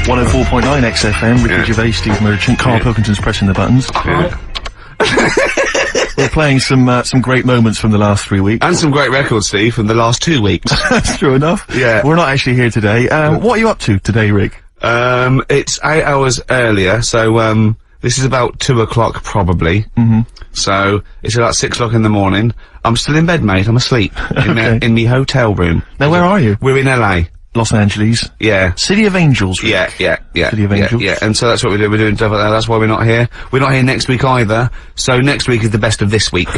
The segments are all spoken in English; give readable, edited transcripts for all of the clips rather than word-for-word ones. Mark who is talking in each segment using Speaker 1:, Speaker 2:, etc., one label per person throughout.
Speaker 1: 104.9 XFM, Ricky Gervais, Steve Merchant, Karl Pilkington's pressing the buttons. We're playing some great moments from the last 3 weeks.
Speaker 2: And some great records, Steve, from the last 2 weeks.
Speaker 1: That's true enough.
Speaker 2: Yeah.
Speaker 1: We're not actually here today. What are you up to today, Rick?
Speaker 2: It's 8 hours earlier, so, this is about 2 o'clock, probably.
Speaker 1: Mm-hmm.
Speaker 2: So, it's about 6 o'clock in the morning. I'm still in bed, mate. I'm asleep. In the hotel room.
Speaker 1: Now, where are you?
Speaker 2: We're in LA.
Speaker 1: Los Angeles.
Speaker 2: Yeah.
Speaker 1: City of Angels, Rick.
Speaker 2: Yeah.
Speaker 1: City of Angels.
Speaker 2: Yeah, and so that's what we're doing. We're doing stuff like that. That's why we're not here. We're not here next week either. So next week is the best of this week.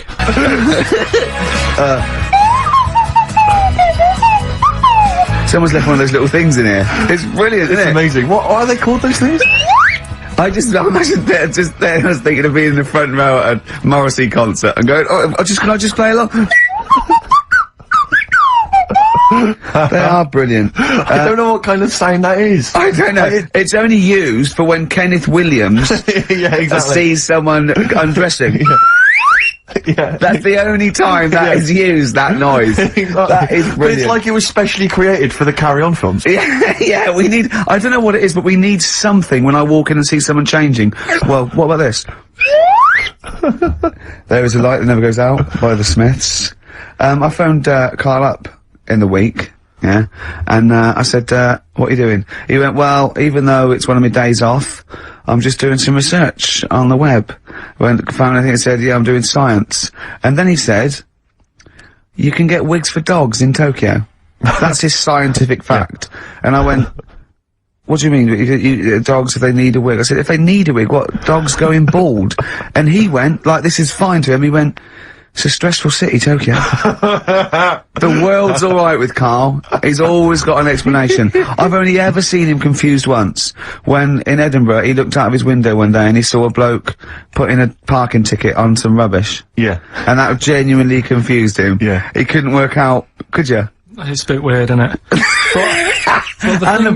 Speaker 2: Someone's left one of those little things in here. It's brilliant, isn't it?
Speaker 1: Amazing. What are they called, those things?
Speaker 2: I imagine just there, I was thinking of being in the front row at a Morrissey concert and going, can I just play along? They are brilliant.
Speaker 1: I don't know what kind of sound that is.
Speaker 2: I don't know. It's only used for when Kenneth Williams
Speaker 1: yeah, exactly.
Speaker 2: sees someone undressing.
Speaker 1: Yeah.
Speaker 2: That's the only time that is used, that noise.
Speaker 1: Exactly.
Speaker 2: That is brilliant.
Speaker 1: But it's like it was specially created for the Carry On films.
Speaker 2: Yeah, we need, I don't know what it is, but we need something when I walk in and see someone changing. Well, what about this? There is a light that never goes out by the Smiths. I phoned Carl up in the week, yeah, and I said, what are you doing? He went, well, even though it's one of my days off, I'm just doing some research on the web. Found anything that said, yeah, I'm doing science. And then he said, you can get wigs for dogs in Tokyo. That's his scientific fact. Yeah. And I went, what do you mean, dogs, if they need a wig? I said, if they need a wig, what, dogs going bald? And he went, like, this is fine to him, he went, it's a stressful city, Tokyo. The world's alright with Carl. He's always got an explanation. I've only ever seen him confused once. When, in Edinburgh, he looked out of his window one day and he saw a bloke putting a parking ticket on some rubbish.
Speaker 1: Yeah.
Speaker 2: And that genuinely confused him.
Speaker 1: Yeah.
Speaker 2: He couldn't work out, could you?
Speaker 3: It's a bit weird, isn't it?
Speaker 2: And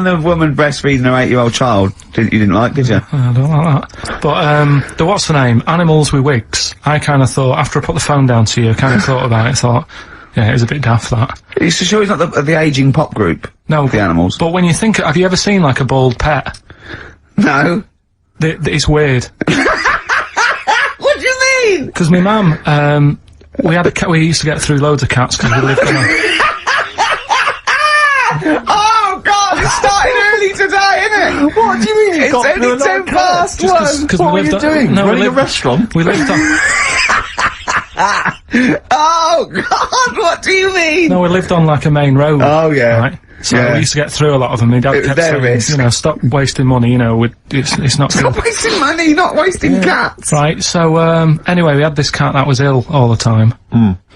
Speaker 2: the woman breastfeeding her 8-year-old child, you didn't like, did you?
Speaker 3: I don't like that. But, the what's the name? Animals with wigs. I kind of thought, after I put the phone down to you, I kind of thought about it, thought, yeah, it was a bit daft, that.
Speaker 2: Are you sure he's not the ageing pop group?
Speaker 3: No.
Speaker 2: The Animals?
Speaker 3: But when you think, have you ever seen, like, a bald pet?
Speaker 2: No.
Speaker 3: It's weird.
Speaker 2: What do you mean?
Speaker 3: Because my mum, we had a cat, we used to get through loads of cats because we lived on a...
Speaker 2: Oh God, it started early today, isn't it?
Speaker 1: What do you mean?
Speaker 2: It's only 10 past 1.
Speaker 3: What
Speaker 1: are you doing?
Speaker 3: No,
Speaker 1: running a restaurant?
Speaker 3: We lived on...
Speaker 2: Oh God, what do you mean?
Speaker 3: No, we lived on like a main road.
Speaker 2: Oh yeah.
Speaker 3: Right? So we used to get through a lot of them. My dad kept saying, you know, stop wasting money, you know, it's not
Speaker 2: Stop
Speaker 3: good.
Speaker 2: wasting money, not wasting cats.
Speaker 3: Right, so, anyway, we had this cat that was ill all the time.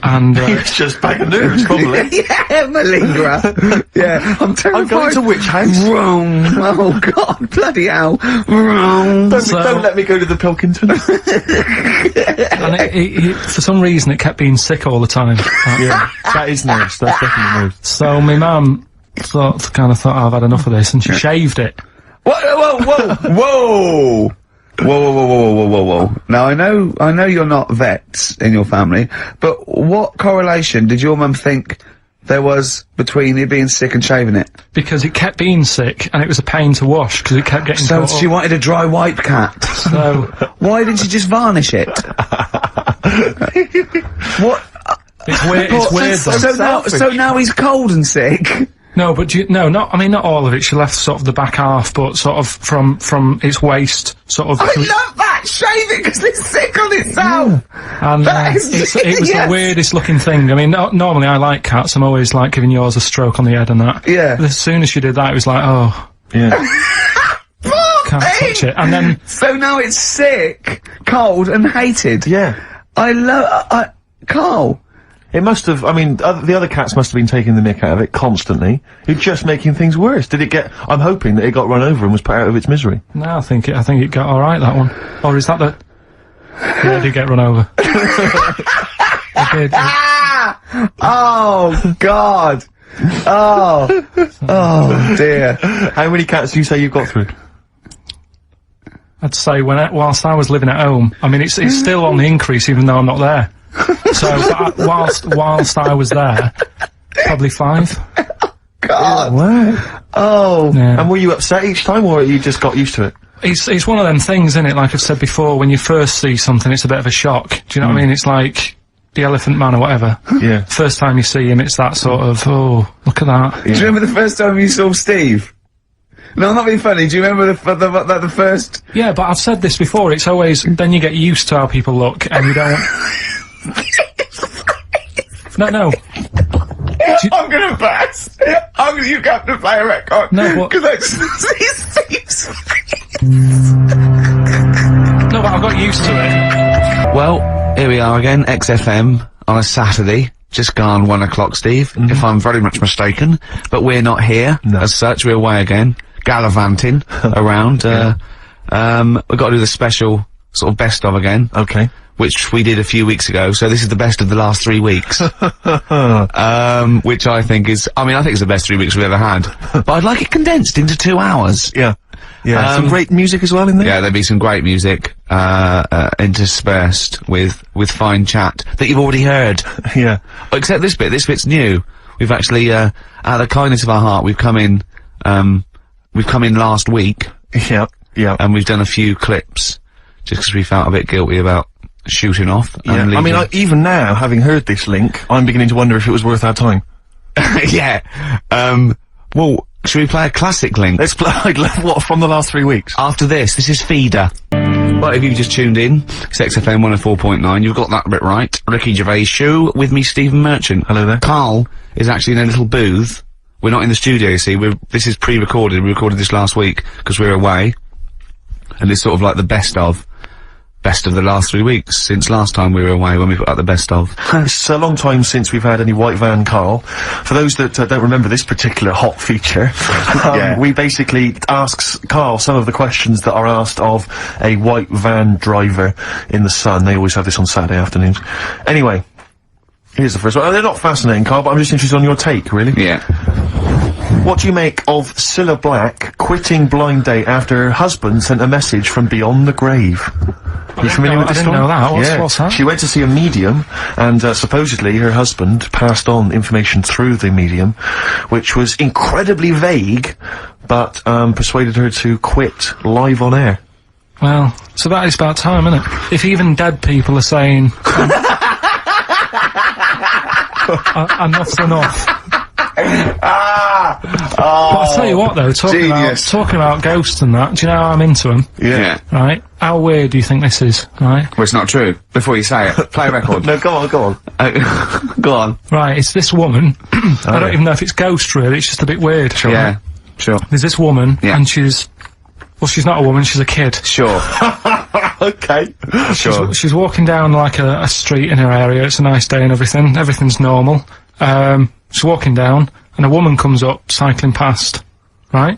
Speaker 3: And,
Speaker 1: It's just bag of nerves, probably.
Speaker 2: Yeah, malingerer. Yeah, I'm terrified.
Speaker 1: I'm going to which house?
Speaker 2: Wrong. Oh God, bloody hell. Wrong.
Speaker 1: Don't let me go to the Pilkington.
Speaker 3: and it, for some reason, it kept being sick all the time.
Speaker 1: Yeah, that is nerves. That's definitely nerves.
Speaker 3: So my mum kind of thought, oh, I've had enough of this, and she shaved it.
Speaker 2: Whoa. Whoa. Now, I know you're not vets in your family, but what correlation did your mum think there was between you being sick and shaving it?
Speaker 3: Because it kept being sick, and it was a pain to wash, because it kept getting
Speaker 2: So
Speaker 3: caught
Speaker 2: she
Speaker 3: up.
Speaker 2: wanted a dry wipe cat.
Speaker 3: So...
Speaker 2: Why didn't she just varnish it? What?
Speaker 3: It's weird though.
Speaker 2: So now he's cold and sick?
Speaker 3: No, but I mean, not all of it. She left sort of the back half, but sort of from its waist, sort of.
Speaker 2: I love that! Shave it because it's sick on itself!
Speaker 3: And it was the weirdest looking thing. I mean, normally I like cats. I'm always like giving yours a stroke on the head and that.
Speaker 2: Yeah.
Speaker 3: But as soon as she did that, it was like, oh.
Speaker 1: Yeah.
Speaker 3: Can't touch it. And then...
Speaker 2: So now it's sick, cold and hated.
Speaker 1: Yeah.
Speaker 2: Carl.
Speaker 1: It must have, I mean, the other cats must have been taking the mick out of it constantly. You're just making things worse. Did it get, I'm hoping that it got run over and was put out of its misery.
Speaker 3: No, I think it got alright, that one. Or is that the... Yeah, it did get run over. It did.
Speaker 2: Oh, God. Oh dear.
Speaker 1: How many cats do you say you've got through?
Speaker 3: I'd say whilst I was living at home, I mean, it's still on the increase even though I'm not there. So, whilst I was there, probably 5.
Speaker 2: God.
Speaker 1: Wow.
Speaker 2: Oh.
Speaker 3: Yeah.
Speaker 1: And were you upset each time, or you just got used to it?
Speaker 3: It's one of them things, isn't it? Like I've said before, when you first see something, it's a bit of a shock. Do you know what I mean? It's like the Elephant Man or whatever.
Speaker 1: Yeah.
Speaker 3: First time you see him, it's that sort of, oh, look at that.
Speaker 2: Do you remember the first time you saw Steve? No, I'm not being funny. Do you remember the first?
Speaker 3: Yeah, but I've said this before, it's always, then you get used to how people look, and you don't... No.
Speaker 2: I'm gonna burst. You have to play a record.
Speaker 3: No, what?
Speaker 2: Because I see Steve's
Speaker 3: No, but I've got used to it.
Speaker 2: Well, here we are again, XFM, on a Saturday. Just gone 1 o'clock, Steve, if I'm very much mistaken. But we're not here, as such, we're away again, gallivanting around. We've got to do the special, sort of best of again.
Speaker 1: Okay.
Speaker 2: Which we did a few weeks ago, so this is the best of the last 3 weeks. Which I think is, I think it's the best 3 weeks we've ever had. But I'd like it condensed into 2 hours.
Speaker 1: Yeah. Yeah. Some great music as well in there.
Speaker 2: Yeah, there'll be some great music, interspersed with fine chat that you've already heard.
Speaker 1: Yeah.
Speaker 2: Except this bit's new. We've actually, out of the kindness of our heart, we've come in last week.
Speaker 1: Yeah. Yeah.
Speaker 2: And we've done a few clips, just 'cause we felt a bit guilty about shooting off.
Speaker 1: Yeah.
Speaker 2: And leaving.
Speaker 1: Even now, having heard this link, I'm beginning to wonder if it was worth our time.
Speaker 2: Yeah. Well, should we play a classic link?
Speaker 1: Let's play, what, from the last 3 weeks?
Speaker 2: After this is Feeder. Well, if you've just tuned in, it's XFM 104.9, you've got that bit right. Ricky Gervais Show, with me, Stephen Merchant.
Speaker 1: Hello there.
Speaker 2: Carl is actually in a little booth. We're not in the studio, you see, this is pre-recorded, we recorded this last week, because we're away. And it's sort of like the best of the last 3 weeks, since last time we were away when we put out the best of.
Speaker 1: It's a long time since we've had any White Van Carl. For those that don't remember this particular hot feature, we basically ask Carl some of the questions that are asked of a white van driver in the Sun. They always have this on Saturday afternoons. Anyway, here's the first one. They're not fascinating, Carl, but I'm just interested on your take, really.
Speaker 2: Yeah.
Speaker 1: What do you make of Cilla Black quitting Blind Date after her husband sent a message from beyond the grave? Are you familiar with this story?
Speaker 3: I didn't know that. What's that?
Speaker 1: She went to see a medium, and supposedly her husband passed on information through the medium, which was incredibly vague, but persuaded her to quit live on air.
Speaker 3: Well, so that is about time, isn't it? If even dead people are saying, enough's enough. But I'll tell you what though, talking about ghosts and that, do you know how I'm into them?
Speaker 2: Yeah.
Speaker 3: Right? How weird do you think this is, right?
Speaker 2: Well, it's not true. Before you say it, play a record.
Speaker 1: No, go on.
Speaker 2: Go on.
Speaker 3: Right, it's this woman, I don't even know if it's ghost really, it's just a bit weird.
Speaker 2: Sure. Yeah, sure.
Speaker 3: There's this woman, and she's not a woman, she's a kid.
Speaker 2: Sure.
Speaker 1: Okay.
Speaker 2: Sure.
Speaker 3: She's walking down like a street in her area, it's a nice day and everything's normal. She's walking down, and a woman comes up, cycling past, right?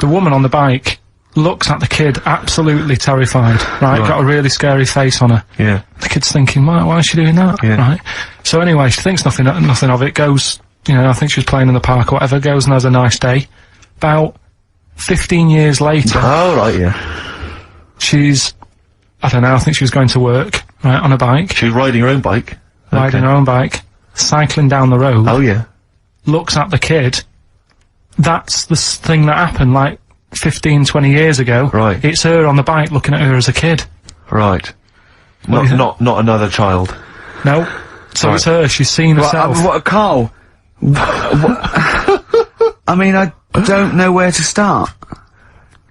Speaker 3: The woman on the bike looks at the kid, absolutely terrified, right? Got a really scary face on her.
Speaker 1: Yeah.
Speaker 3: The kid's thinking, why is she doing that?
Speaker 1: Yeah.
Speaker 3: Right? So anyway, she thinks nothing of it, goes, I think she was playing in the park or whatever, goes and has a nice day. About 15 years later...
Speaker 1: Oh, right, yeah.
Speaker 3: She's, I don't know, I think she was going to work, right, on a bike.
Speaker 1: She was riding her own bike.
Speaker 3: Riding her own bike. Cycling down the road.
Speaker 1: Oh, yeah.
Speaker 3: Looks at the kid. That's the thing that happened, like, 15, 20 years ago.
Speaker 1: Right.
Speaker 3: It's her on the bike looking at her as a kid.
Speaker 1: Right. Not another child.
Speaker 3: No. So it's her, she's seen herself.
Speaker 2: Carl? I mean, I don't know where to start.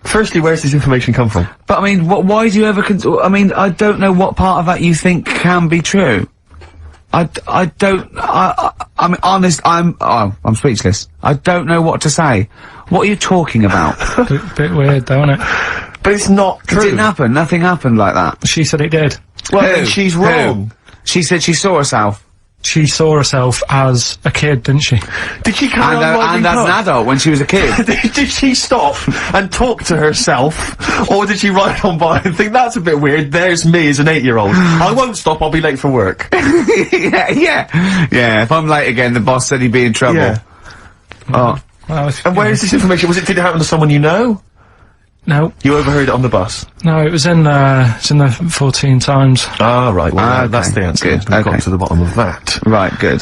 Speaker 1: Firstly, where's this information come from?
Speaker 2: But I mean, why do you ever I don't know what part of that you think can be true. I'm honest, I'm speechless. I don't know what to say. What are you talking about?
Speaker 3: Bit weird, don't it?
Speaker 1: But it's not true.
Speaker 2: It didn't happen. Nothing happened like that.
Speaker 3: She said it did.
Speaker 1: Well, then she's wrong.
Speaker 2: She said she saw herself.
Speaker 3: She saw herself as a kid, didn't she?
Speaker 1: Did she carry on riding
Speaker 2: and as an adult when she was a kid.
Speaker 1: Did she stop and talk to herself? Or did she ride on by and think, that's a bit weird, there's me as an 8-year-old. I won't stop, I'll be late for work.
Speaker 2: Yeah, if I'm late again, the boss said he'd be in trouble.
Speaker 1: Yeah.
Speaker 3: Well,
Speaker 1: and where is this information? Did it happen to someone you know?
Speaker 3: No.
Speaker 1: You overheard it on the bus?
Speaker 3: No, it was in the 14 Times.
Speaker 1: Ah, right, well,
Speaker 2: okay.
Speaker 1: that's the answer.
Speaker 2: Good.
Speaker 1: We've
Speaker 2: Okay.
Speaker 1: got to the bottom of that.
Speaker 2: Right, good.